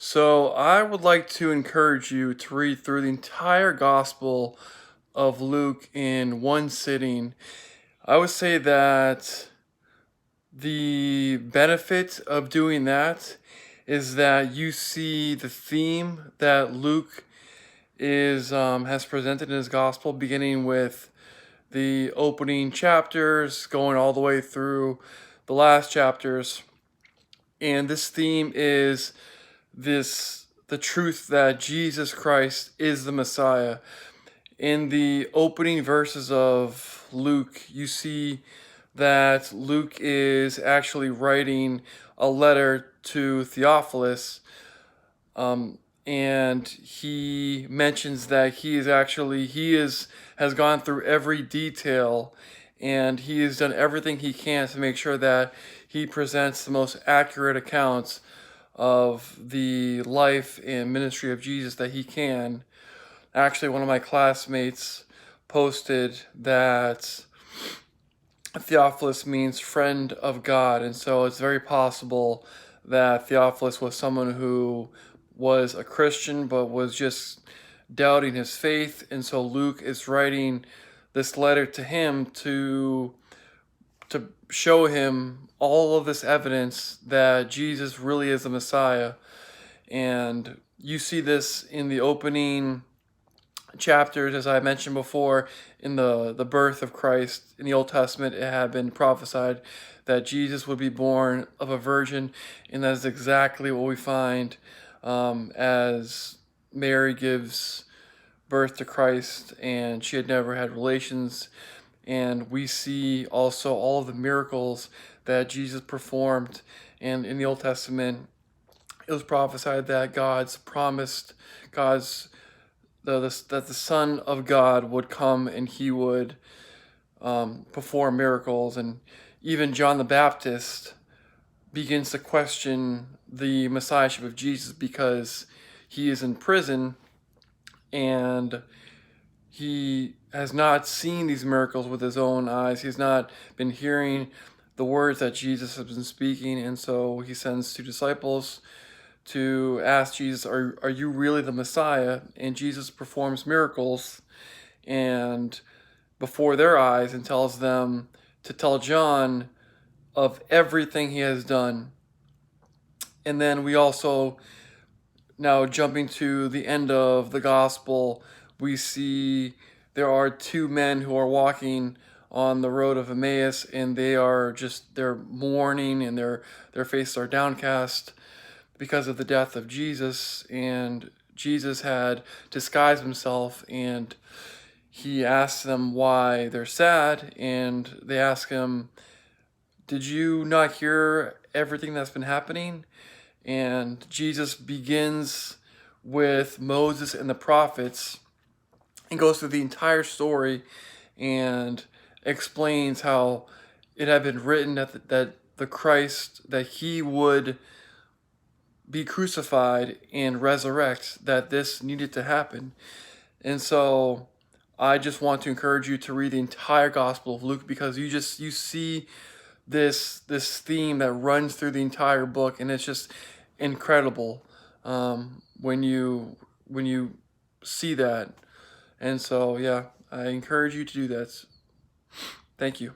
So I would like to encourage you to read through the entire Gospel of Luke in one sitting. I would say that the benefit of doing that is that you see the theme that Luke is has presented in his Gospel, beginning with the opening chapters, going all the way through the last chapters. And this theme is the truth that Jesus Christ is the Messiah. In the opening verses of Luke, you see that Luke is actually writing a letter to Theophilus, and he mentions that has gone through every detail, and he has done everything he can to make sure that he presents the most accurate accounts of the life and ministry of Jesus that he can. Actually, one of my classmates posted that Theophilus means friend of God, and so it's very possible that Theophilus was someone who was a Christian but was just doubting his faith, and so Luke is writing this letter to him to show him all of this evidence that Jesus really is the Messiah. And you see this in the opening chapters, as I mentioned before, in the birth of Christ. In the Old Testament, it had been prophesied that Jesus would be born of a virgin, and that is exactly what we find as Mary gives birth to Christ, and she had never had relations. And we see also all of the miracles that Jesus performed. And in the Old Testament, it was prophesied that God's that the Son of God would come and he would perform miracles. And even John the Baptist begins to question the messiahship of Jesus because he is in prison and he has not seen these miracles with his own eyes. He's not been hearing the words that Jesus has been speaking. And so he sends two disciples to ask Jesus, are you really the Messiah? And Jesus performs miracles and before their eyes and tells them to tell John of everything he has done. And then we also, now jumping to the end of the gospel, we see there are two men who are walking on the road of Emmaus, and they're mourning, and their faces are downcast because of the death of Jesus. And Jesus had disguised himself, and he asks them why they're sad, and they ask him, did you not hear everything that's been happening? And Jesus begins with Moses and the prophets and goes through the entire story and explains how it had been written that the Christ, that he would be crucified and resurrect, that this needed to happen. And so I just want to encourage you to read the entire Gospel of Luke, because you see this theme that runs through the entire book, and it's just incredible when you see that. And so yeah, I encourage you to do that. Thank you.